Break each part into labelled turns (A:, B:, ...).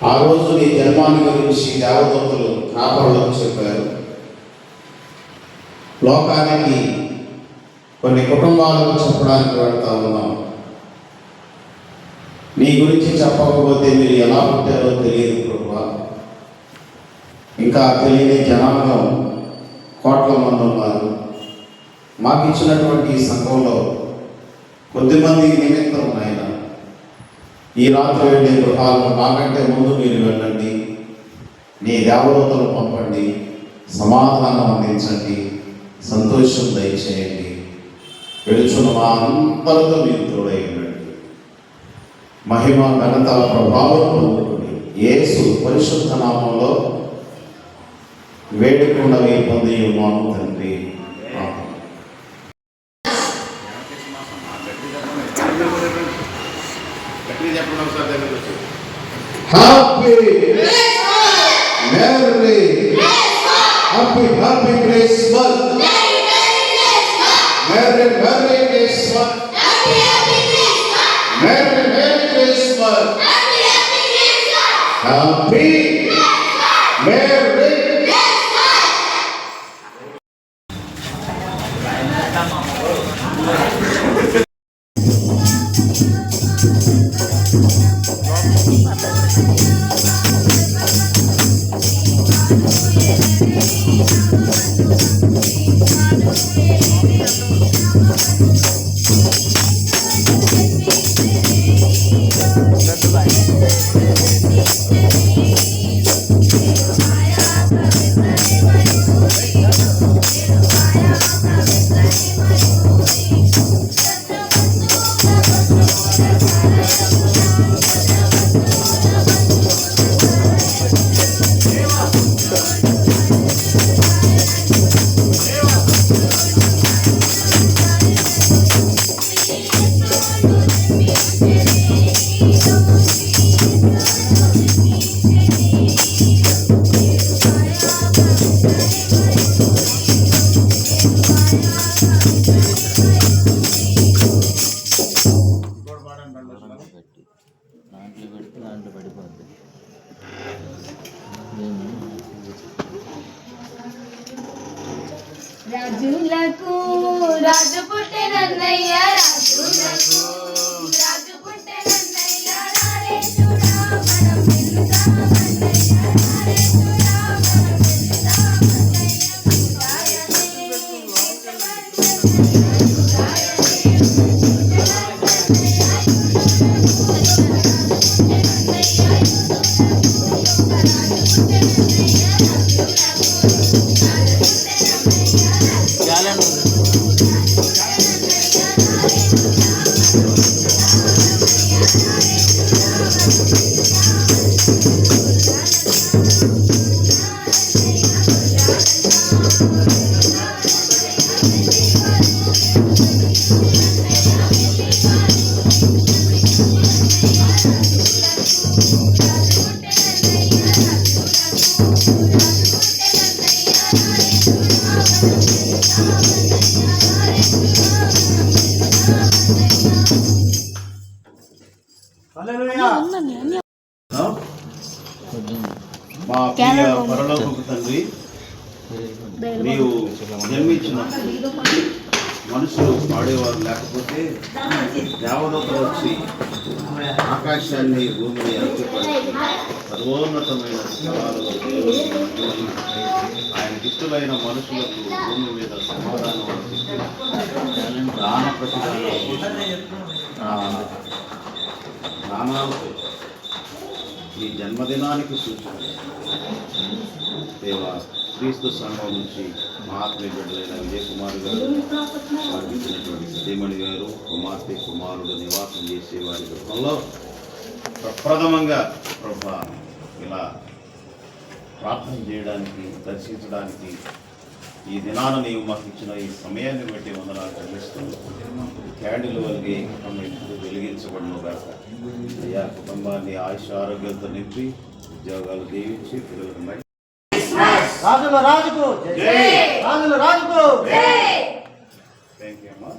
A: ఆ రోజు నీ జన్మాన్ని గురించి దేవదూతలు కాపరులకు చెప్పారు. లోకానికి కొన్ని కుటుంబాలకు చెప్పడానికి వెళ్తా ఉన్నాం. నీ గురించి చెప్పకపోతే మీరు ఎలా పుట్టారో తెలియదు ప్రభువా. ఇంకా తెలియని జనాంగం కోట్ల మంది ఉన్నారు. మాకు ఇచ్చినటువంటి ఈ సంఘంలో కొద్దిమంది నిమిత్తం ఆయన ఈ రాత్రి వెళ్ళే గృహాలకు మాకంటే ముందు మీరు వెళ్ళండి, నీ దేవదూతలు పంపండి, సమాధానం అందించండి, సంతోషం దయచేయండి. వెళుచున్న మా అందరితో మీరు తోడై ఉండండి. మహిమ ఘనత ప్రభావం పొందుకోండి. యేసు పరిశుద్ధ నామంలో వేడుకున్నవి పొంది ఉన్నాము తండ్రి. Happy merry happy happy Christmas. Merry merry Christmas. Merry merry Christmas. Happy merry.
B: రాజులకు రాజు పుట్టెనన్నయ్య, రాజులకు రాజు పుట్టెనన్నయ్య, రారేసుడా మనం వెళ్తామన్నయ్య, రారేసుడా మనం వెళ్తామన్నయ్య,
A: మా ప్రియ పరలోకపు తండ్రి, నీవు జన్మించిన మనుషులు పాడేవారు లేకపోతే దేవదూతలు వచ్చి ఆకాశాన్ని భూమిని అంకిపరిచి సర్వోన్నతమైన స్థలాలలో ఆయనకి ఇష్టమైన మనుషులకు భూమి మీద సమాధానం దాన ప్రతిదానాలతో ఈ జన్మదినానికి సూచన దేవ క్రీస్తు సంఘం నుంచి మహాత్మీయ బిడ్డలైన విజయ్ కుమార్ గారు, వారికి ఇచ్చినటువంటి శ్రీమణి గారు, కుమార్తె కుమారుడు నివాసం చేసే వారి గృహంలో ప్రప్రథమంగా ప్రభా ఇలా ప్రార్థన చేయడానికి, దర్శించడానికి ఈ దినాన నీవు మాకు ఇచ్చిన ఈ సమయాన్ని బట్టి వందనాలు చెల్లిస్తూ క్యాండిల్ వెలిగి వెలిగించబడిన గాక. అయ్యా కుటుంబాన్ని ఆయుష్ ఆరోగ్యంతో నింపి ఉద్యోగాలు దీవించి పిల్లలకు
C: రాజుల రాజుకు రాజుల రాజుకు.
A: థ్యాంక్ యూ అమ్మా.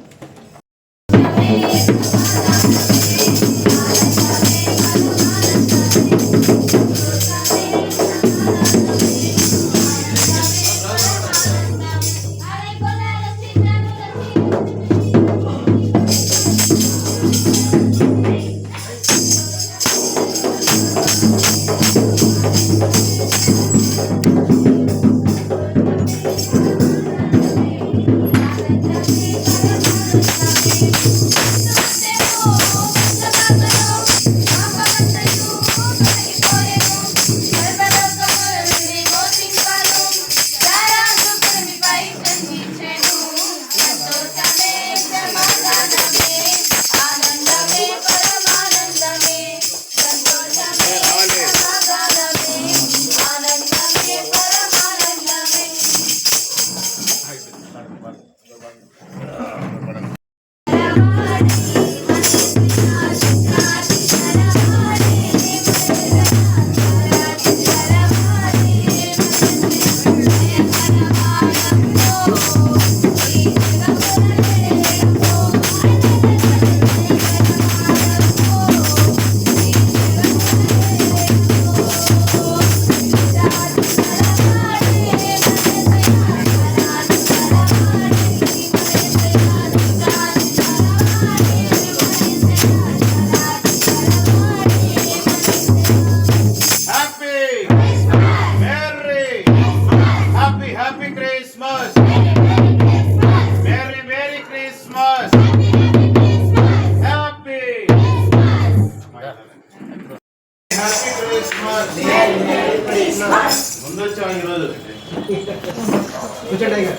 C: కూర్చోండి అయ్యా.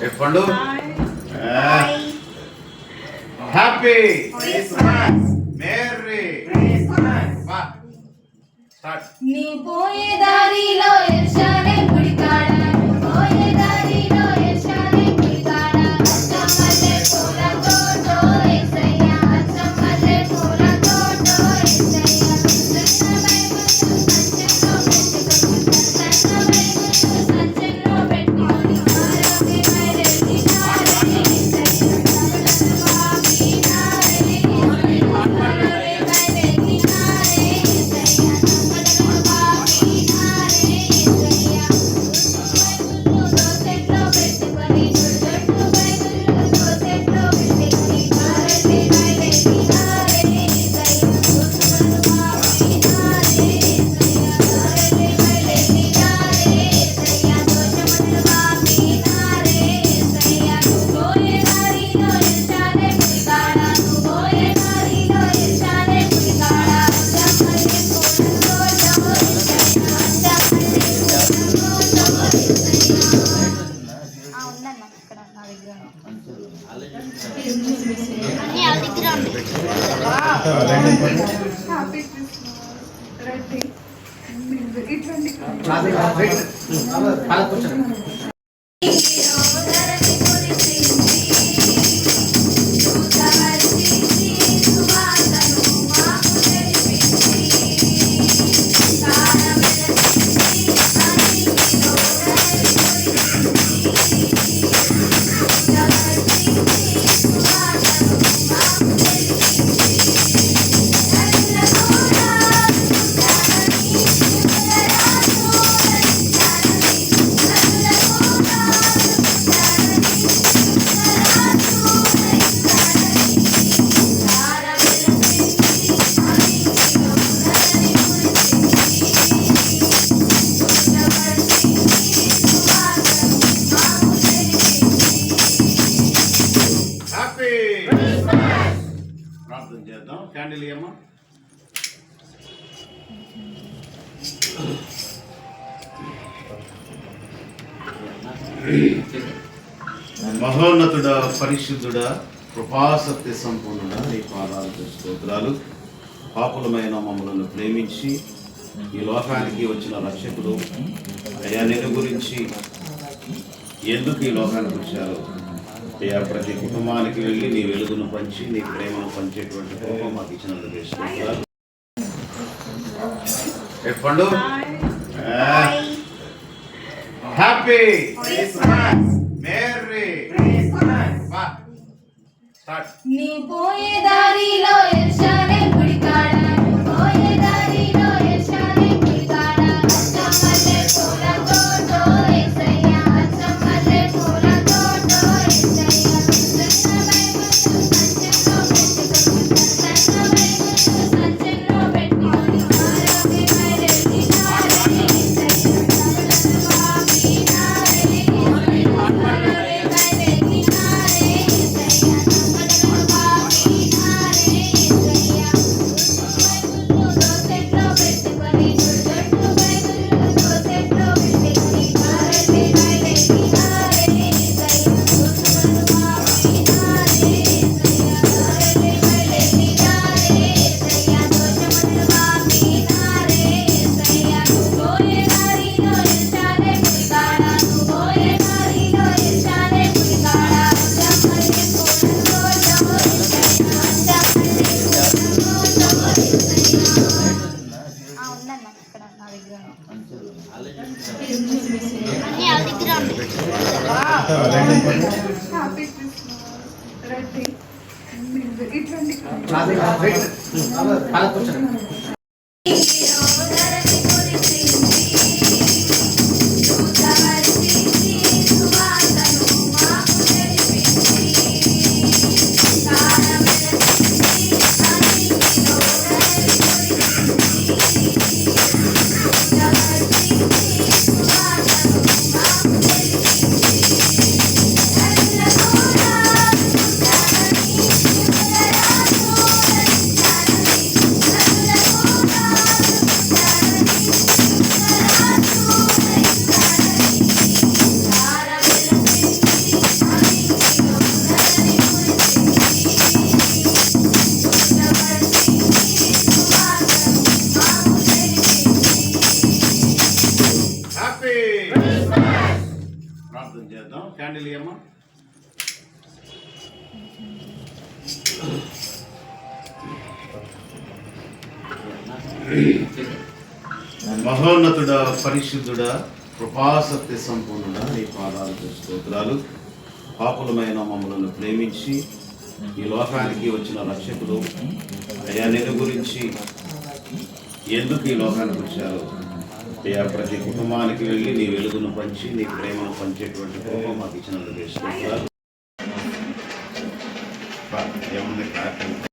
A: చెప్పండు. Happy merry start.
B: నీ పోయే దారిలో యెరూషలేం గుడి కాడ, పోయే దారిలో యెరూషలేం గుడి కాడ, అచ్చమల్లె పూల తోటో యేసయ్య, అచ్చమల్లె పూల తోటో యేసయ్య. సన్న బైబిల్ సంచెలో పెట్టుకొని, సన్న బైబిల్ సంచెలో పెట్టుకొని, ఆరోగ్య బయలుదేరినారే యేసయ్య, బాబీ నారే యేసయ్య, ఆరోగ్య బయలుదేరినారే యేసయ్య.
C: అలా కూర్చోండి.
A: ప్రార్థన చేద్దాం. క్యాండిల్ ఇయ్యమ్మా. మహోన్నతుడా, పరిశుద్ధుడా, కృపాసక్తి సంపూర్ణుడా, నీ పాదాలకు స్తోత్రాలు. పాపులమైన మమ్మలను ప్రేమించి ఈ లోకానికి వచ్చిన రక్షకుడు అయ్యా, నేను గురించి ఎందుకు ఈ లోకానికి వచ్చారు అయ్యా, ప్రతి కుటుంబానికి వెళ్ళి నీ వెలుగును పంచి నీ ప్రేమను పంచేటువంటి కోపం మాకు ఇచ్చినందుకు స్తోత్రాలు. చెప్పండు. Happy merry start.
B: నీ పోయే దారిలో యెరూషలేం గుడి కాడ, పోయే దారిలో యెరూషలేం గుడి కాడ, అచ్చమల్లె పూల తోటో యేసయ్య, అచ్చమల్లె పూల తోటో యేసయ్య. సన్న బైబిల్ సంచెలో పెట్టుకొని, సన్న బైబిల్ సంచెలో పెట్టుకొని, ఆరోగ్య బయలుదేరినారే యేసయ్య, బాబీ నారే యేసయ్య, ఆరోగ్య బయలుదేరినారే యేసయ్య.
C: అలా కూర్చోండి.
B: Thank you.
A: చేద్దాం. క్యాండిల్ ఇయ్యమ్మా. మహోన్నతుడా, పరిశుద్ధుడా, కృపాసత్య సంపూర్ణుడా, నీ పాదాలకు స్తోత్రాలు. పాపులమైన మమ్మల్ని ప్రేమించి ఈ లోకానికి వచ్చిన రక్షకుడు అయ్యా, నిన్ను గురించి ఎందుకు ఈ లోకానికి వచ్చారు అయ్యా, ప్రతి కుటుంబానికి వెళ్ళి నీ వెలుగును పంచి నీ ప్రేమను పంచేటువంటి కృప మాకు ఇచ్చినందుకు స్తోత్రాలు. ఏముంది కార్యక్రమం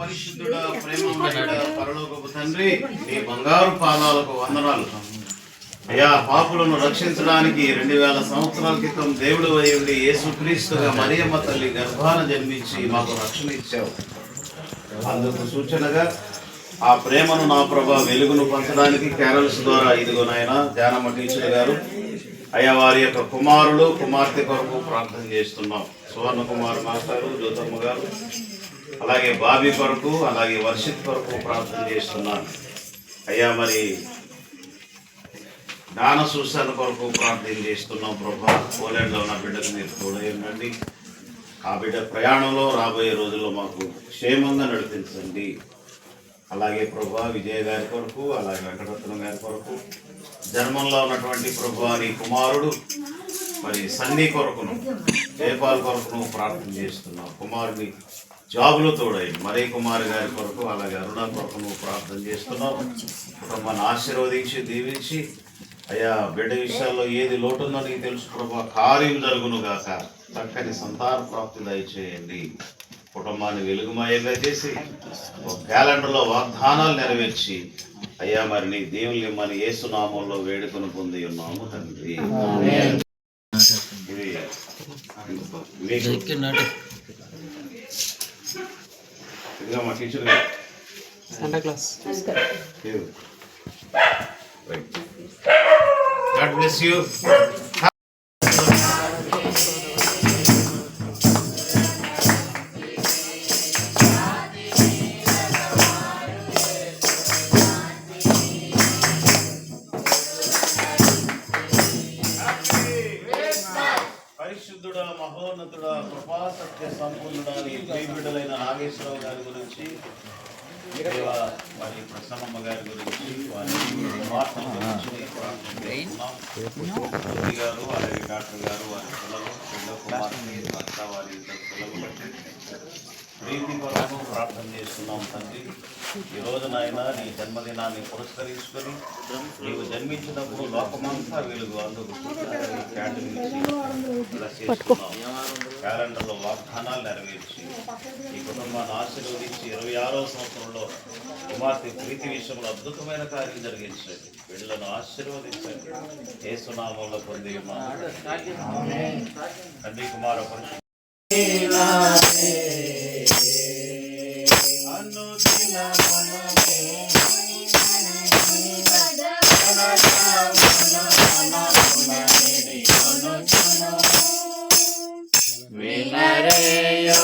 A: పరిశుద్ధుడా, ప్రేమమయుడా, పరలోకపు తండ్రి, నీ బంగారు పాదాలకు వందనాలు అయ్యా. పాపులను రక్షించడానికి 2000 సంవత్సరాల క్రితం దేవుడు అయ్యుండి యేసుక్రీస్తుగా మరియమ్మ తల్లి గర్భాన జన్మించి మాకు రక్షణ ఇచ్చావు. అందుకు సూచనగా ఆ ప్రేమను నా ప్రభా వెలుగును పంచడానికి క్యారల్స్ ద్వారా ఇదిగో నాయన ధ్యానమ్మ టీచర్ గారు అయ్యా, వారి యొక్క కుమారులు కుమార్తె కొరకు ప్రార్థన చేస్తున్నాం. సువర్ణ కుమార్ మాస్టారు, జ్యోతమ్మ గారు, అలాగే బాబీ కొరకు, అలాగే వర్షిత్ కొరకు ప్రార్థన చేస్తున్నాను అయ్యా. మరి జ్ఞాన సూసన కొరకు ప్రార్థన చేస్తున్నాం ప్రభా. పోలాండ్లో ఉన్న బిడ్డకు మీరు తోడై ఉండండి. ఆ బిడ్డ ప్రయాణంలో రాబోయే రోజుల్లో మాకు క్షేమంగా నడిపించండి. అలాగే ప్రభా విజయ్ గారి కొరకు, అలాగే వెంకటరత్నం గారి కొరకు, జన్మంలో ఉన్నటువంటి ప్రభా నీ కుమారుడు మరి సన్నీ కొరకును, జయపాల్ కొరకును ప్రార్థన చేస్తున్నాం. కుమారుని జాబులో తోడై మరీ కుమార్ గారి కొరకు, అలాగే అరుణ కొరకును ప్రార్థన చేస్తున్నాం. కుటుంబాన్ని ఆశీర్వదించి దీవించి అయ్యా, బిడ్డ విషయాల్లో ఏది లోటుందో నీకు తెలుసు ప్రభా. కార్యం జరుగును గాక, చక్కని సంతాన ప్రాప్తి దయచేయండి. కుటుంబాన్ని వెలుగుమయంగా చేసి ఒక క్యాలెండర్లో వాగ్దానాలు నెరవేర్చి అయ్యా, మరి నీ దేవుని మన యేసునామంలో వేడుకను పొంది ఉన్నాము తండ్రి. ఇదిగా మా టీచర్ గారు
C: Sunday class.
A: God bless you. పరిశుద్ధుడా, మహోన్నతుడా, కృపా సత్య సంపూర్ణుడా, నీ ప్రియబిడ్డలైన నాగేశ్వరరావు గారి గురించి, మరి ప్రసన్నమ్మ గారి గురించి, వారి వార్తల గురించి గారు, అలాగే డాక్టర్ గారు, వారి పిల్లలు, పెద్ద కుమార్తె, భర్త, వారి ఇద్దరు పిల్లలు ప్రీతి కొరకు ప్రార్థన చేస్తున్నాం తండ్రి. ఈ రోజు నాయన నీ జన్మదినాన్ని పురస్కరించుకొని నీవు జన్మించినప్పుడు లోకమంతా వెలుగు, అందుకు క్యాలెండర్లో వాగ్దానాలు నెరవేర్చి ఈ కుటుంబాన్ని ఆశీర్వదించి 26వ సంవత్సరంలో కుమార్తె ప్రీతి విషయంలో అద్భుతమైన కార్యం జరిగించండి. వీళ్ళను ఆశీర్వదించండి. యేసునామంలో పొంది ఉన్నాము తండ్రి, కుమార పరిశుద్ధ వినరేయో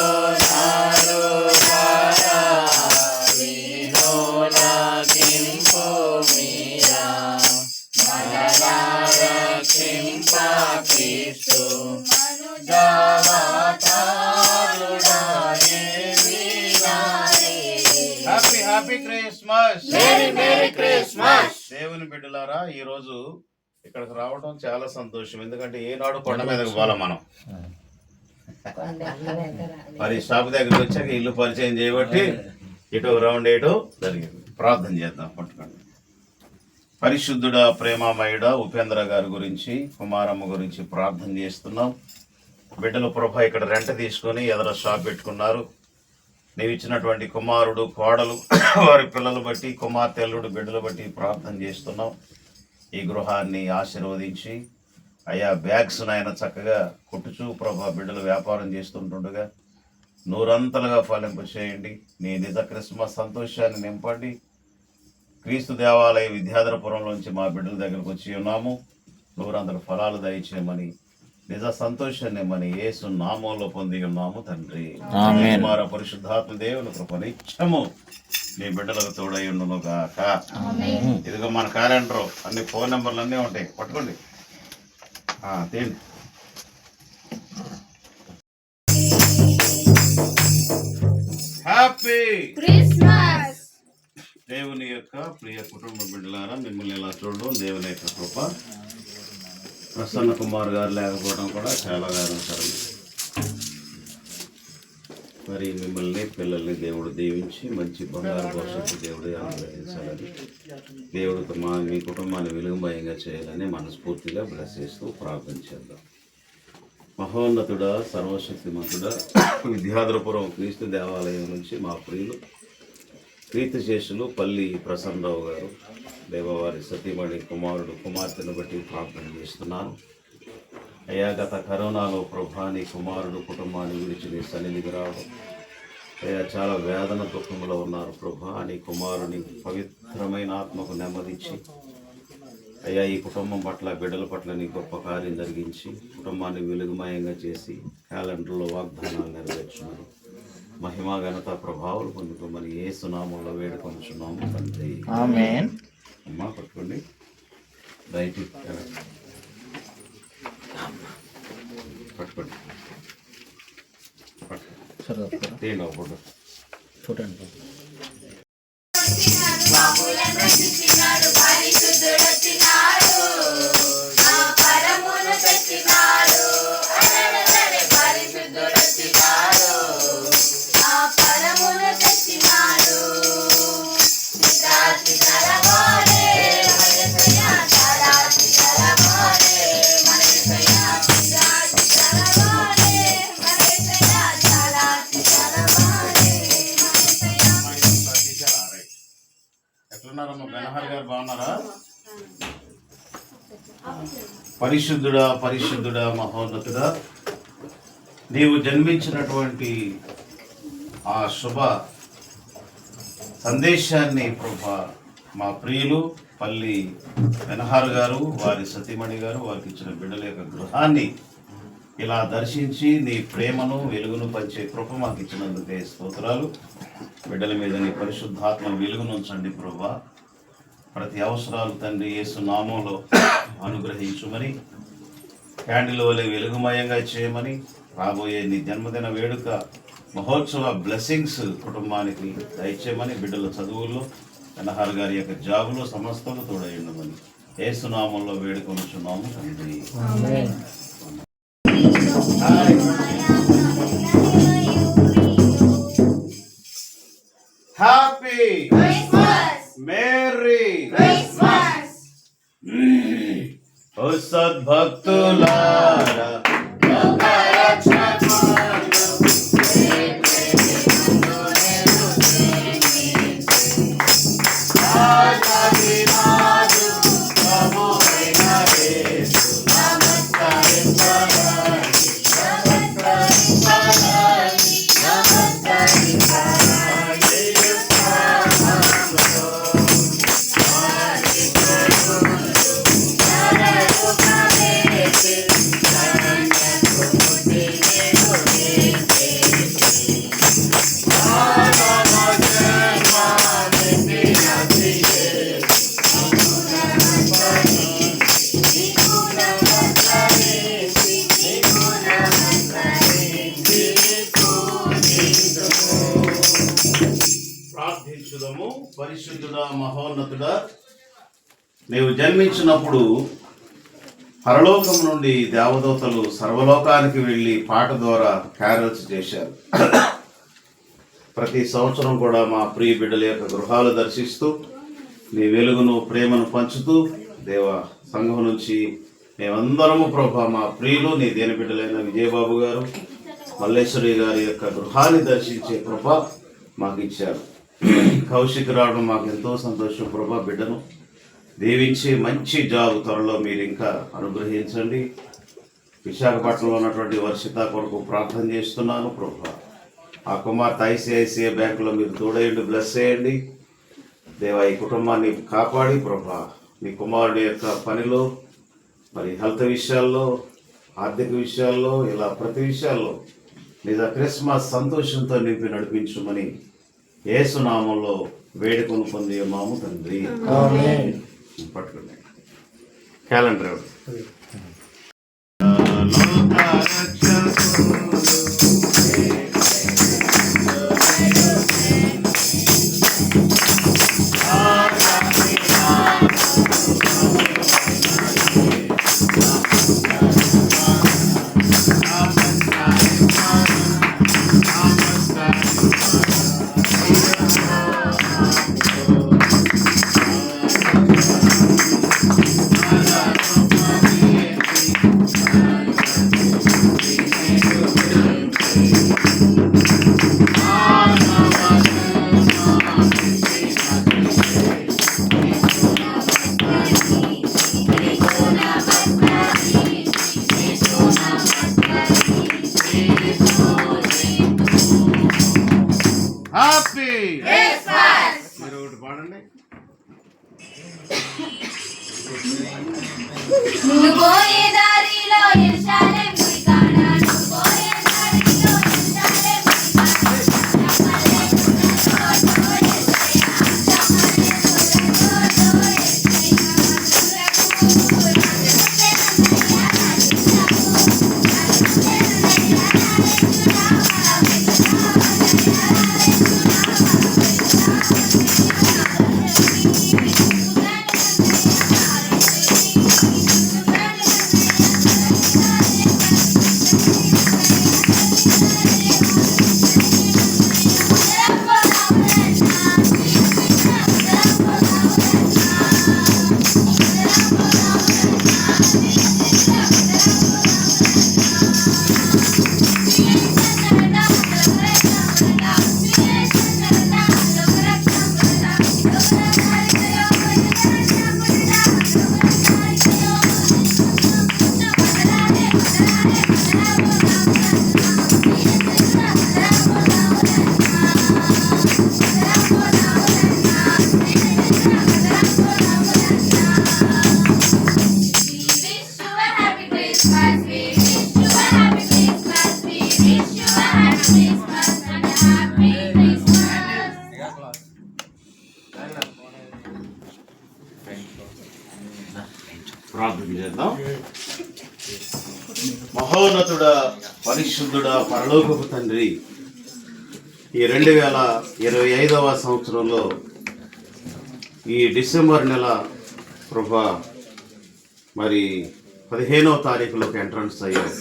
A: దేవుని బిడ్డలారా, ఈ రోజు ఇక్కడికి రావడం చాలా సంతోషం. ఎందుకంటే ఏనాడు కొండ మీదకి పోవాలి మనం. మరి షాప్ దగ్గరికి వచ్చాక ఇల్లు పరిచయం చేయబట్టి ఇటు రౌండ్ వేయడం జరిగింది. ప్రార్థన చేద్దాం. పట్టుకోండి. పరిశుద్ధుడా, ప్రేమమయుడ ఉపేంద్ర గారి గురించి, కుమారమ్మ గురించి ప్రార్థన చేస్తున్నాం. బిడ్డలు ప్రభా ఇక్కడ రెంట తీసుకొని ఎదర షాప్ పెట్టుకున్నారు. నీవు ఇచ్చినటువంటి కుమారుడు, కోడలు, వారి పిల్లలు బట్టి, కుమార్తె, అల్లుడు, బిడ్డలు బట్టి ప్రార్థన చేస్తున్నాం. ఈ గృహాన్ని ఆశీర్వదించి అయ్యా బ్యాగ్స్ నాయన చక్కగా కుట్టుచూ ప్రభా బిడ్డలు వ్యాపారం చేస్తుంటుండగా నూరంతలుగా ఫలింపు చేయండి. నీ నిజ క్రిస్మస్ సంతోషాన్ని నింపండి. క్రీస్తు దేవాలయ విద్యాధరపురంలోంచి మా బిడ్డల దగ్గరకు వచ్చి ఉన్నాము. నూరంతల ఫలాలు దయచేయమని, నిజ సంతోషాన్ని మన యేసు నామంలో పొంది ఉన్నాము తండ్రి. కుమార పరిశుద్ధాత్మ దేవుని కృప నిత్యము నీ బిడ్డలకు తోడై ఉండును గాక. ఇదిగో మన క్యాలెండర్ అన్ని ఫోన్ నెంబర్లు అన్నీ ఉంటాయి. పట్టుకోండి. తేండి. Happy
B: Christmas.
A: దేవుని యొక్క ప్రియ కుటుంబ బిడ్డలారా, మిమ్మల్ని ఇలా చూడడం దేవుని యొక్క కృప. ప్రసన్న కుమార్ గారు లేకపోవడం కూడా చాలా కారణం. మరి మిమ్మల్ని పిల్లల్ని దేవుడు దీవించి మంచి బంగారు భవిష్యత్తు దేవుడు అనుగ్రహించాలని, దేవుడికి మీ కుటుంబాన్ని వెలుగుమయంగా చేయాలని మనస్ఫూర్తిగా బ్లెస్ చేస్తూ ప్రార్థన చేద్దాం. మహోన్నతుడా, సర్వశక్తిమంతుడా, విద్యాధరపురం క్రీస్తు దేవాలయం నుంచి మా ప్రియులు కీర్తిశేషులు పల్లి ప్రసన్నరావు గారు, దేవవారి సతీమణి, కుమారుడు, కుమార్తెను బట్టి ప్రార్థన చేస్తున్నాను. అయ్యా గత కరోనాలో ప్రభా నీ కుమారుడు కుటుంబాన్ని విడిచి నీ సన్నిధికి రావడం, అయ్యా చాలా వేదన దుఃఖంలో ఉన్నారు ప్రభా. నీ కుమారుని పవిత్రమైన ఆత్మకు నెమ్మదించి అయ్యా ఈ కుటుంబం పట్ల, బిడ్డల పట్ల నీ గొప్ప కార్యం జరిగించి కుటుంబాన్ని వెలుగుమయంగా చేసి క్యాలెండర్లో వాగ్దానాలు నెరవేర్చున్నారు. మహిమా ఘనత ప్రభావాలు పొందుకోమని యేసు నామములో వేడుకొంచున్నాము తండ్రి.
C: ఆమేన్.
A: అమ్మా పట్టుకోండి. రైట్ పట్టుకోండి. తీయండి ఒక ఫోటో.
C: చూడండి.
B: బాబులను రక్షించినాడు, పరిశుద్ధుడు వచ్చినాడు, ఆ పరమును తెచ్చినాడు. అరెరెరె పరిశుద్ధుడు వచ్చినాడు, ఆ పరమును తెచ్చినాడు. నిద్రాతి తలవారే మనసయ తరాతి తలవారే మనసయ నిద్రాతి తలవారే మనసయ తరాతి తలవారే మనసయ.
A: ఎట్లున్నారమ్మా? బెనహర్ గారు బాగున్నారా? పరిశుద్ధుడా, పరిశుద్ధుడా, మహోన్నతుడా, నీవు జన్మించినటువంటి ఆ శుభ సందేశాన్ని ప్రభా మా ప్రియులు పల్లి బెనహార్ గారు, వారి సతీమణి గారు, వారికి ఇచ్చిన బిడ్డల యొక్క గృహాన్ని ఇలా దర్శించి నీ ప్రేమను, వెలుగును పంచే కృప మాకు ఇచ్చినందుకే స్తోత్రాలు. బిడ్డల మీద నీ పరిశుద్ధాత్మ వెలుగును ఉంచండి ప్రభా. ప్రతి అవసరాలు తండ్రి యేసు నామంలో అనుగ్రహించుమని, క్యాండిల్ వలె వెలుగుమయంగా చేయమని, రాబోయే నీ జన్మదిన వేడుక మహోత్సవ బ్లెస్సింగ్స్ కుటుంబానికి దయచేయమని, బిడ్డల చదువుల్లో, బెనహార్ గారి యొక్క జాబులో సమస్తలు తోడైండమని యేసు నామంలో వేడుకొనుచున్నాము తండ్రి. Happy merry
B: Christmas.
A: ఓ సద్భక్తులారా, పరిశుద్ధుడా మహోన్నతుడా, నీవు జన్మించినప్పుడు పరలోకం నుండి దేవదూతలు సర్వలోకానికి వెళ్ళి పాట ద్వారా క్యారల్స్ చేశారు. ప్రతి సంవత్సరం కూడా మా ప్రియ బిడ్డల యొక్క గృహాలు దర్శిస్తూ నీ వెలుగును ప్రేమను పంచుతూ దేవ సంఘం నుంచి మేమందరము ప్రభా మా ప్రియులు నీ దేని బిడ్డలైన విజయబాబు గారు మల్లేశ్వరి గారి యొక్క గృహాన్ని దర్శించే కృప మాకు ఇచ్చారు. కౌశిక్ రావడం మాకు ఎంతో సంతోషం ప్రభా. బిడ్డను దీవించి మంచి జాబ్ త్వరలో మీరు ఇంకా అనుగ్రహించండి. విశాఖపట్నంలో ఉన్నటువంటి వర్షిత కొరకు ప్రార్థన చేస్తున్నాను ప్రభా. ఆ కుమార్తె ఐసిఐసిఐ బ్యాంకులో మీరు తోడేయండి, బ్లెస్ చేయండి దేవా. ఈ కుటుంబాన్ని కాపాడి ప్రభా మీ కుమారుడి యొక్క పనిలో మరి హెల్త్ విషయాల్లో, ఆర్థిక విషయాల్లో, ఇలా ప్రతి విషయాల్లో నిజ క్రిస్మస్ సంతోషంతో నింపి నడిపించమని యేసు నామంలో వేడుకను పొంది ఉన్నాము తండ్రి. పట్టుకోండి క్యాలెండర్. Happy
B: Christmas.
A: మీరు ఒకటి పాడండి.
B: నువ్వు పోయే దారిలో యెరూషలేము గుడి కాడ, నువ్వు పోయే దారిలో యెరూషలేము గుడి కాడ, చప్పలే
A: ప్రార్థన చేద్దాం. మహోన్నతుడా, పరిశుద్ధుడా, పరలోకపు తండ్రి, ఈ 2025వ సంవత్సరంలో ఈ డిసెంబర్ నెల ప్రభా మరి 15వ తారీఖులోకి ఎంట్రన్స్ అయ్యారు.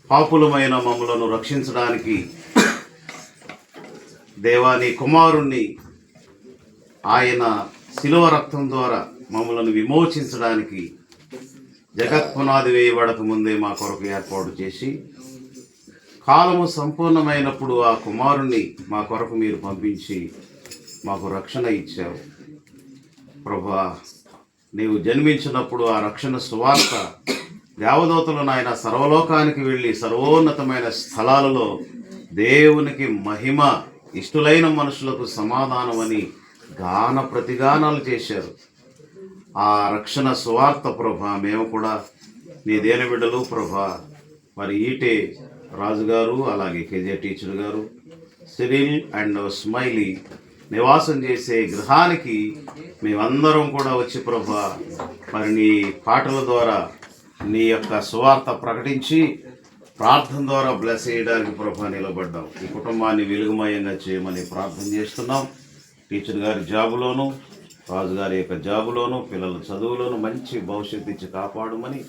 A: పాపులమైన మమ్మలను రక్షించడానికి దేవాని కుమారుణ్ణి ఆయన శిలువ రక్తం ద్వారా మమ్మలను విమోచించడానికి జగత్పునాది వేయబడక ముందే మా కొరకు ఏర్పాటు చేసి కాలము సంపూర్ణమైనప్పుడు ఆ కుమారుణ్ణి మా కొరకు మీరు పంపించి మాకు రక్షణ ఇచ్చావు ప్రభా. నీవు జన్మించినప్పుడు ఆ రక్షణ సువార్త దేవదూతలు నాయన సర్వలోకానికి వెళ్ళి సర్వోన్నతమైన స్థలాలలో దేవునికి మహిమ, ఇష్టులైన మనుషులకు సమాధానమని గాన ప్రతిగానాలు చేశారు. ఆ రక్షణ సువార్త ప్రభా మేము కూడా నీ దేని బిడ్డలు ప్రభా. మరి ఈటే రాజుగారు, అలాగే కేజే టీచర్ గారు, సిరిల్ అండ్ స్మైలీ నివాసం చేసే గృహానికి మేమందరం కూడా వచ్చి ప్రభా మరి నీ పాటల ద్వారా నీ యొక్క సువార్త ప్రకటించి ప్రార్థన ద్వారా బ్లెస్ చేయడానికి ప్రభా నిలబడ్డాం. ఈ కుటుంబాన్ని వెలుగుమయంగా చేయమని ప్రార్థన చేస్తున్నాం. టీచర్ గారి జాబులోను, రాజుగారి యొక్క జాబులోను, పిల్లల చదువులోను మంచి భవిష్యత్తు ఇచ్చి కాపాడమని,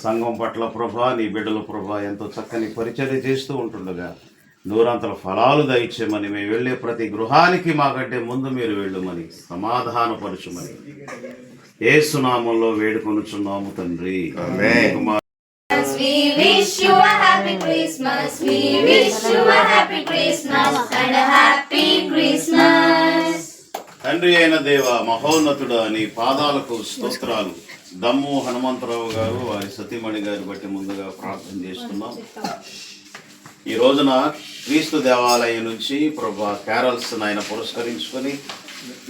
A: సంఘం పట్ల ప్రభా నీ బిడ్డల ప్రభా ఎంతో చక్కని పరిచర్య చేస్తూ ఉంటుండగా నూరంతల ఫలాలు దయచేయమని, మేము వెళ్ళే ప్రతి గృహానికి మాకంటే ముందు మీరు వెళ్ళమని, సమాధానపరచమని యేసు నామములో వేడుకొనుచున్నాము తండ్రి.
B: We wish you a happy Christmas. We wish you a happy Christmas and a happy Christmas.
A: తండ్రి అయిన దేవ మహోన్నతుడు నీ పాదాలకు స్తోత్రాలు. దమ్ము హనుమంతరావు గారు వారి సతీమణి గారి బట్టి ముందుగా ప్రార్థన చేస్తున్నాం. ఈ రోజున క్రీస్తు దేవాలయం నుంచి ప్రభా క్యారల్స్ ఆయన పురస్కరించుకొని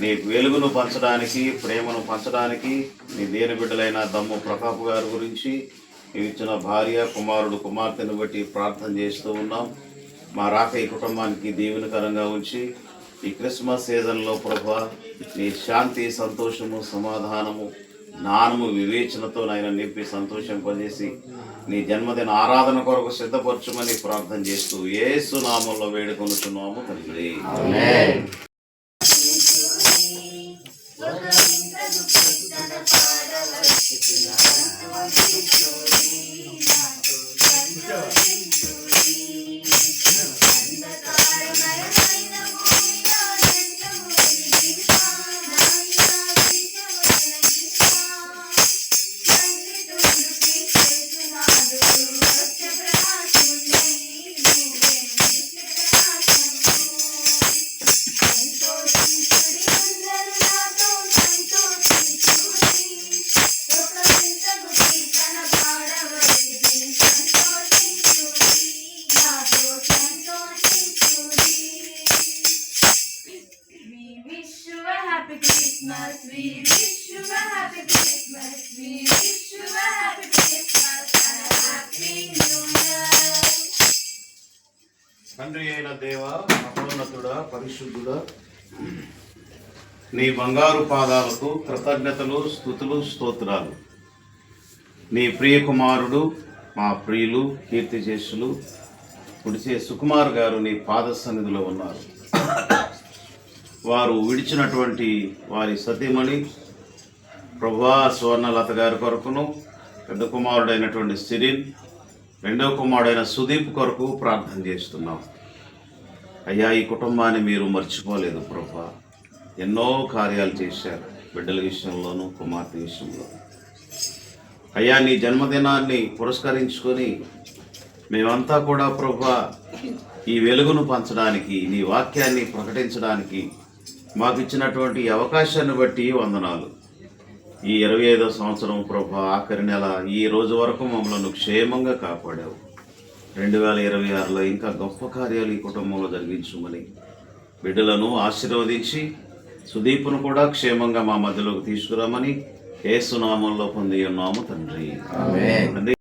A: నీ వెలుగును పంచడానికి, ప్రేమను పంచడానికి నీ దేని బిడ్డలైన దమ్ము ప్రతాప్ గారి గురించి, ఇచ్చిన భార్య, కుమారుడు, కుమార్తెను బట్టి ప్రార్థన చేస్తూ ఉన్నాం. మా రాక ఈ కుటుంబానికి దీవెనకరంగా ఉంచి ఈ క్రిస్మస్ సీజన్లో ప్రభా నీ శాంతి, సంతోషము, సమాధానము, జ్ఞానము, వివేచనతో నాయన నింపి సంతోషింపజేసి నీ జన్మదిన ఆరాధన కొరకు సిద్ధపరచమని ప్రార్థన చేస్తూ యేసు నామంలో వేడుకొనుచున్నాము తండ్రి.
B: Christmas, we wish you a happy Christmas, we wish you a happy Christmas and a happy New Year.
A: తండ్రి అయిన దేవ మహోన్నతుడా, పరిశుద్ధుడా, నీ బంగారు పాదాలకు కృతజ్ఞతలు, స్తుతులు, స్తోత్రాలు. నీ ప్రియ కుమారుడు, మా ప్రియులు, కీర్తిశేషులు పుడిసే సుకుమార్ గారు నీ పాద సన్నిధిలో ఉన్నారు. వారు విడిచినటువంటి వారి సతీమణి ప్రభా స్వర్ణలత గారి కొరకును, పెద్ద కుమారుడైనటువంటి సిరిన్, రెండవ కుమారుడైన సుదీప్ కొరకు ప్రార్థన చేస్తున్నాం. అయ్యా, ఈ కుటుంబాన్ని మీరు మర్చిపోలేదు ప్రభా. ఎన్నో కార్యాలు చేశారు బిడ్డల విషయంలోనూ, కుమార్తె విషయంలో. అయ్యా, నీ జన్మదినాన్ని పురస్కరించుకొని మేమంతా కూడా ప్రభా ఈ వెలుగును పంచడానికి, నీ వాక్యాన్ని ప్రకటించడానికి మాకు ఇచ్చినటువంటి అవకాశాన్ని బట్టి వందనాలు. ఈ 25వ సంవత్సరం ప్రభా ఆఖరి నెల ఈ రోజు వరకు మమ్మల్ని క్షేమంగా కాపాడావు. 2026లో ఇంకా గొప్ప కార్యాలు ఈ కుటుంబంలో జరిగించమని బిడ్డలను ఆశీర్వదించి సుదీప్ను కూడా క్షేమంగా మా మధ్యలోకి తీసుకురామని యేసు నామంలో పొంది ఉన్నాము తండ్రి. ఆమేన్.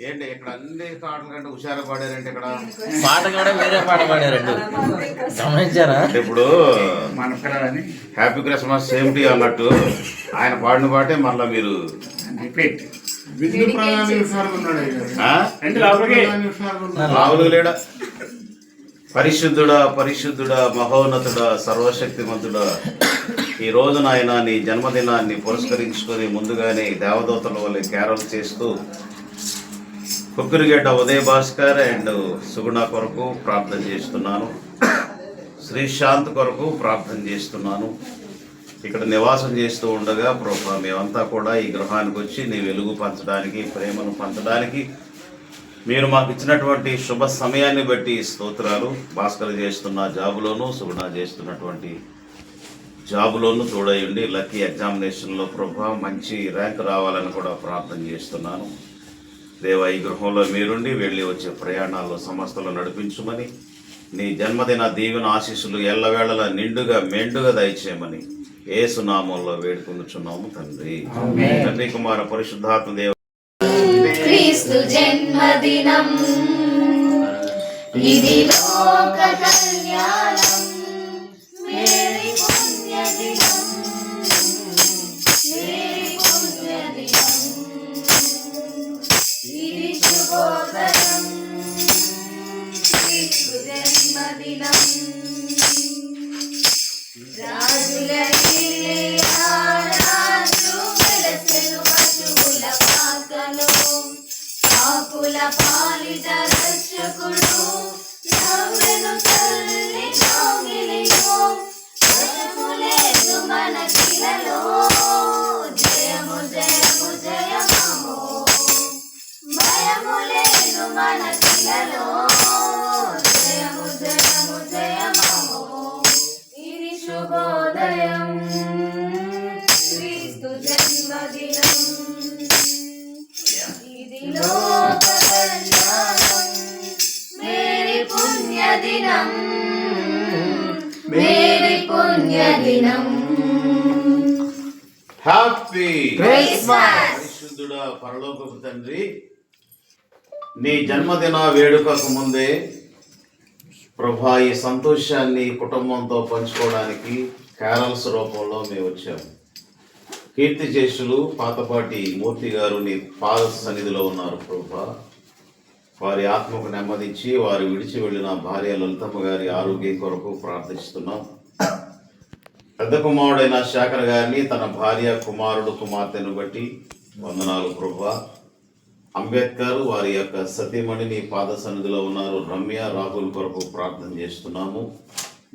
A: ఏంటి ఇక్కడ అన్ని పాటల కంటే హుషారు పాడారంటే ఇక్కడ
D: పాట కూడా వేరే పాట పాడారండి, గమనించారా?
A: అంటే ఇప్పుడు హ్యాపీ క్రిస్మస్ సేమ్ టీ అన్నట్టు ఆయన పాడిన పాటే మళ్ళా మీరు ఆ? రావులు లేడా? పరిశుద్ధుడా పరిశుద్ధుడా మహోన్నతుడా సర్వశక్తిమంతుడా, ఈ రోజున ఆయన నీ జన్మదినాన్ని పురస్కరించుకొని ముందుగానే దేవదూతల వల్ల క్యారల్ చేస్తూ కుక్కురిగడ్డ ఉదయ్ భాస్కర్ అండ్ సుగుణ కొరకు ప్రార్థన చేస్తున్నాను. శ్రీశాంత్ కొరకు ప్రార్థన చేస్తున్నాను. ఇక్కడ నివాసం చేస్తూ ఉండగా ప్రభా మేమంతా కూడా ఈ గృహానికి వచ్చి నీ వెలుగు పంచడానికి, ప్రేమను పంచడానికి మీరు మాకు ఇచ్చినటువంటి శుభ సమయాన్ని బట్టి స్తోత్రాలు. భాస్కర్ చేస్తున్న జాబులోను, సుగుణ చేస్తున్నటువంటి జాబులోను తోడయుండి లక్కీ ఎగ్జామినేషన్లో ప్రభా మంచి ర్యాంక్ రావాలని కూడా ప్రార్థన చేస్తున్నాను. దేవా, ఈ గృహంలో మీరుండి వెళ్ళి వచ్చే ప్రయాణాల్లో సమస్తలు నడిపించమని, నీ జన్మదిన దీవెన ఆశీస్సులు ఎల్లవేళలా నిండుగా మెండుగా దయచేయమని యేసు నామములో వేడుకొనుచున్నాము తండ్రి. తండ్రి కుమార పరిశుద్ధాత్మ దేవ
B: క్రీస్తు జన్మదినం ఇది లోక కళ్యాణం, మేరీ పుణ్యదినం, మేరీ పుణ్యదినం, ఇది శుభోదయం. క్రీస్తు జన్మదినం రాజుల రాజు వెలసెను పశువుల పాకలో, పాపుల పాలిట రక్షకుడు నవ్వెను తల్లి కౌగిలిలో, భయము లేదు మనకిలలో, జయము జయము జయమో, భయము లేదు మనకిలలో, జయము జయము జయమో, ఇది శుభోదయం. క్రీస్తు జన్మదినం ఇది లోక కళ్యాణం, మేరీ పుణ్యదినం, మేరీ పుణ్యదినం.
A: Happy
B: Christmas.
A: పరిశుద్ధుడా పరలోకపు తండ్రి, నీ జన్మదిన వేడుకకు ముందే ప్రభా ఈ సంతోషాన్ని కుటుంబంతో పంచుకోవడానికి క్యారల్స్ రూపంలో మేము వచ్చాము. కీర్తి చేసులు పాతపాటి మూర్తి గారు నీ పాద సన్నిధిలో ఉన్నారు ప్రభా. వారి ఆత్మకు నెమ్మదించి వారు విడిచి వెళ్ళిన భార్య లలితమ్మ గారి ఆరోగ్యం కొరకు ప్రార్థిస్తున్నాం. పెద్ద కుమారుడైన శేఖర్ గారిని తన భార్య కుమారుడు కుమార్తెను బట్టి వందనాలు ప్రభా. అంబేద్కర్ వారి యొక్క సతీమణి నీ పాద సన్నిధిలో ఉన్నారు రమ్య రాహుల్ కొరకు ప్రార్థన చేస్తున్నాము.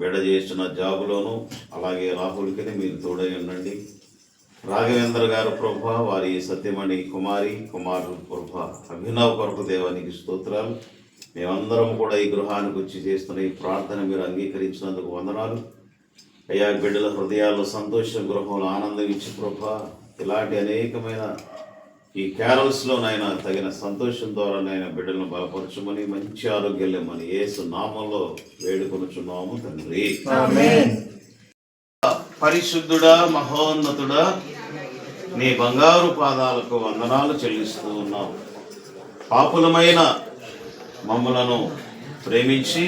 A: బిడ్డ చేస్తున్న జాబులోను అలాగే రాహుల్కి మీరు తోడై ఉండండి. రాఘవేంద్ర గారు ప్రభా వారి సత్యమణి కుమారుడు ప్రభా అభినవ్ కొరకు దేవానికి స్తోత్రాలు. మేమందరం కూడా ఈ గృహానికి వచ్చి చేస్తున్న ఈ ప్రార్థన మీరు అంగీకరించినందుకు వందనాలు అయ్యా. బిడ్డల హృదయాల్లో సంతోషం, గృహంలో ఆనందం ఇచ్చి ప్రభా ఇలాంటి అనేకమైన ఈ క్యారల్స్లోనైనా తగిన సంతోషం ద్వారా నైనా బిడ్డలను బలపరచమని మంచి ఆరోగ్యం లేమని యేసు నామంలో వేడుకొనుచున్నాము తండ్రి. పరిశుద్ధుడా మహోన్నతుడా, నీ బంగారు పాదాలకు వందనాలు చెల్లిస్తూ ఉన్నాం. పాపులమైన మమ్ములను ప్రేమించి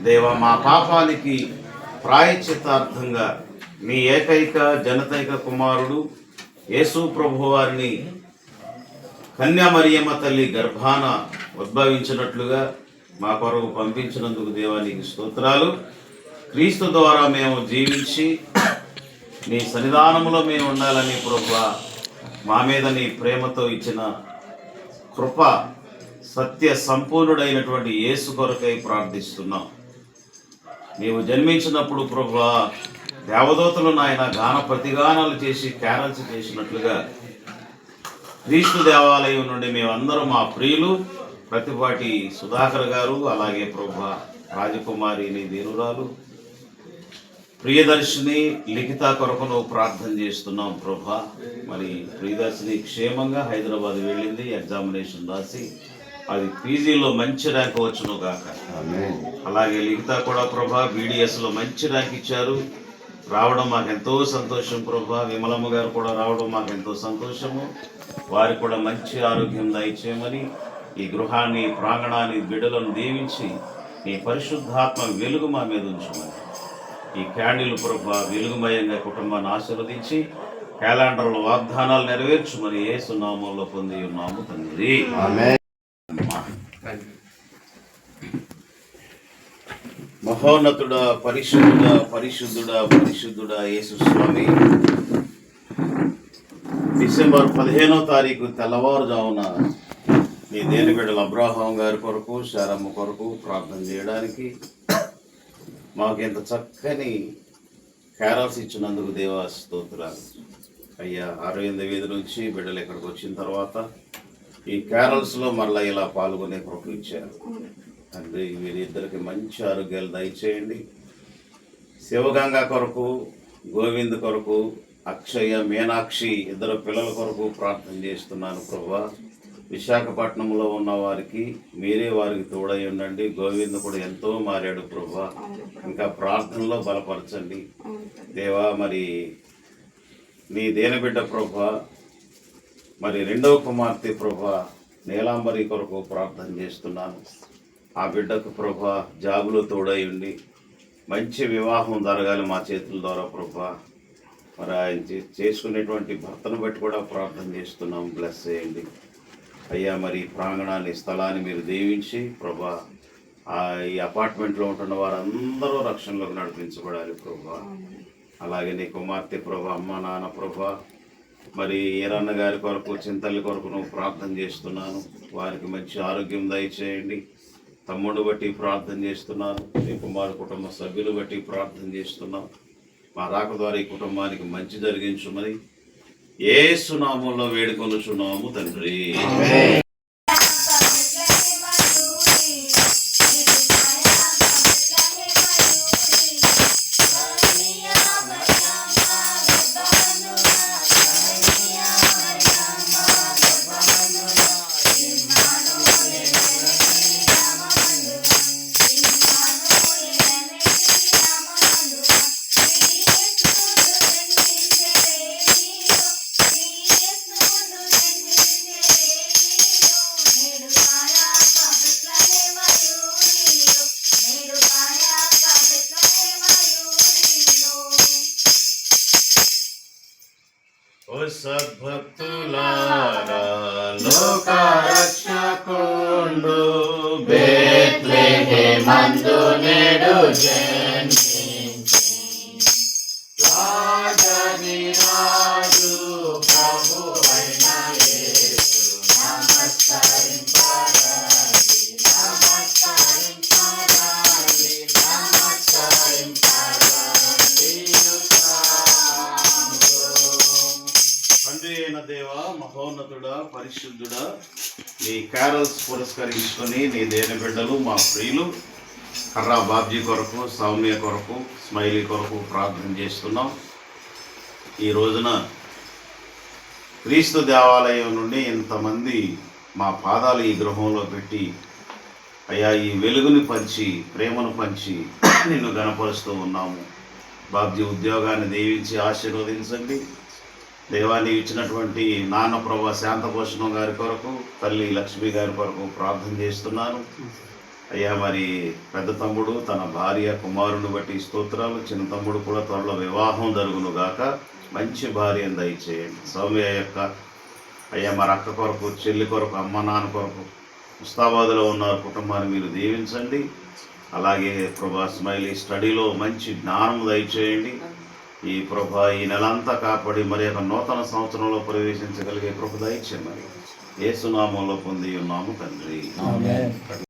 A: దేవా మా పాపానికి ప్రాయశ్చిత్తార్థంగా మీ ఏకైక జనతైక కుమారుడు యేసు ప్రభు వారిని కన్యామరియమ్మ తల్లి గర్భాన ఉద్భవించినట్లుగా మా కొరకు పంపించినందుకు దేవానికి స్తోత్రాలు. క్రీస్తు ద్వారా మేము జీవించి నీ సన్నిధానములో మేము ఉండాలని ప్రభువా మా మీద నీ ప్రేమతో ఇచ్చిన కృప సత్య సంపూర్ణుడైనటువంటి యేసు కొరకై ప్రార్థిస్తున్నాం. నీవు జన్మించినప్పుడు ప్రభువా దేవదూతలు నాయన గాన ప్రతిగానాలు చేసి క్యారల్స్ చేసినట్లుగా క్రీస్తు దేవాలయం నుండి మేమందరం మా ప్రియులు ప్రతిపాటి సుధాకర్ గారు అలాగే ప్రభువా రాజకుమారి నీ దీనురాలు ప్రియదర్శిని లిఖిత కొరకు నువ్వు ప్రార్థన చేస్తున్నాం ప్రభా. మరి ప్రియదర్శిని క్షేమంగా హైదరాబాద్ వెళ్ళింది, ఎగ్జామినేషన్ రాసి అది పీజీలో మంచి ర్యాంక్ వచ్చును గాక. అలాగే లిఖిత కూడా ప్రభా BDSలో మంచి ర్యాంక్ ఇచ్చారు. రావడం మాకెంతో సంతోషం ప్రభా. విమలమ్మ గారు కూడా రావడం మాకెంతో సంతోషము. వారికి కూడా మంచి ఆరోగ్యం దయచేయమని, ఈ గృహాన్ని, ప్రాంగణాన్ని, బిడ్డలను దీవించి నీ పరిశుద్ధాత్మ వెలుగు మా మీద ఉంచమని, ఈ క్యాండిల్ ప్రభా వెలుగుమయంగా కుటుంబాన్ని ఆశీర్వదించి క్యాలెండర్లో వాగ్దానాలు నెరవేర్చుమని యేసు నామములో పొంది ఉన్నాము తండ్రి. మహోన్నతుడా, పరిశుద్ధుడా, పరిశుద్ధుడా, పరిశుద్ధుడా యేసు స్వామి, డిసెంబర్ 15వ తారీఖు తెల్లవారుజామున మీ దేని బిడ్డలు అబ్రాహాం గారి కొరకు, శారమ్మ కొరకు ప్రార్థన చేయడానికి మాకు ఇంత చక్కని క్యారల్స్ ఇచ్చినందుకు దేవా స్తోత్రాలు అయ్యా. 68 వీధి నుంచి బిడ్డలు ఇక్కడికి వచ్చిన తర్వాత ఈ క్యారల్స్లో మరలా ఇలా పాల్గొనే కృప ఇచ్చారు తండ్రి. వీరిద్దరికి మంచి ఆరోగ్యాలు దయచేయండి. శివగంగ కొరకు, గోవింద్ కొరకు, అక్షయ, మీనాక్షి ఇద్దరు పిల్లల కొరకు ప్రార్థన చేస్తున్నాను ప్రభా. విశాఖపట్నంలో ఉన్న వారికి మీరే వారికి తోడై ఉండండి. గోవింద్ కూడా ఎంతో మారాడు ప్రభా, ఇంకా ప్రార్థనలో బలపరచండి దేవా. మరి నీ దేనబిడ్డ ప్రభా, మరి రెండవ కుమార్తె ప్రభా నీలాంబరి కొరకు ప్రార్థన చేస్తున్నాను. ఆ బిడ్డకు ప్రభా జాబులో తోడై ఉండి మంచి వివాహం జరగాలి మా చేతుల ద్వారా ప్రభా. మరి ఆయన చేసుకునేటువంటి భర్తను బట్టి కూడా ప్రార్థన చేస్తున్నాం. బ్లెస్ చేయండి అయ్యా. మరి ప్రాంగణాన్ని, స్థలాన్ని మీరు దీవించి ప్రభా, ఈ అపార్ట్మెంట్లో ఉంటున్న వారందరూ రక్షణలోకి నడిపించబడాలి ప్రభా. అలాగే నీ కుమార్తె ప్రభా, అమ్మ నాన్న ప్రభా, మరి ఈరన్న గారి కొరకు, చింతల్లి కొరకు నువ్వు ప్రార్థన చేస్తున్నాను. వారికి మంచి ఆరోగ్యం దయచేయండి. తమ్ముడు బట్టి ప్రార్థన చేస్తున్నాను. నీ కుమారు కుటుంబ సభ్యులు బట్టి ప్రార్థన చేస్తున్నాం. మా రాక ద్వారా ఈ కుటుంబానికి మంచి జరిగించుమని యేసు నామములో వేడుకొనుచున్నాము తండ్రి. సద్భక్తులారా లోక రక్షకుండు బేత్లెహేమందు నేడు జన్మించి రాజని రాజు ప్రభువైన యేసు నమస్కరింపరాలి, నమస్కరింపరాలి, నమస్కరింపరాలి. తండ్రి అయిన దేవా, మహోన్నతుడా, పరిశుద్ధుడా, నీ క్యారల్స్ పురస్కరించుకొని నీ దేని బిడ్డలు మా ప్రియులు కర్రా బాబ్జీ కొరకు, సౌమ్య కొరకు, స్మైలీ కొరకు ప్రార్థన చేస్తున్నాం. ఈ రోజున క్రీస్తు దేవాలయం నుండి ఇంతమంది మా పాదాలు ఈ గృహంలో పెట్టి అయ్యా ఈ వెలుగుని పంచి, ప్రేమను పంచి నిన్ను గణపరుస్తూ ఉన్నాము. బాబ్జీ ఉద్యోగాన్ని దీవించి ఆశీర్వదించండి దేవాన్ని. ఇచ్చినటువంటి నాన్న ప్రభా శాంతభూషణం గారి కొరకు, తల్లి లక్ష్మి గారి కొరకు ప్రార్థన చేస్తున్నాను అయ్యా. మరి పెద్ద తమ్ముడు తన భార్య కుమారుని బట్టి స్తోత్రాలు. చిన్న తమ్ముడు కూడా త్వరలో వివాహం జరుగును గాక, మంచి భార్యను దయచేయండి. సౌమ్య యొక్క అయ్యా మరి అక్క కొరకు, చెల్లి కొరకు, అమ్మ నాన్న కొరకు ముస్తాబాద్లో ఉన్న కుటుంబాన్ని మీరు దీవించండి. అలాగే ప్రభా స్మైలీ స్టడీలో మంచి జ్ఞానం దయచేయండి. ఈ ప్రభా ఈ నెలంతా కాపాడి మరి ఒక నూతన సంవత్సరంలో ప్రవేశించగలిగే కృప దయచేయమని యేసు నామములో పొంది ఉన్నాము తండ్రి.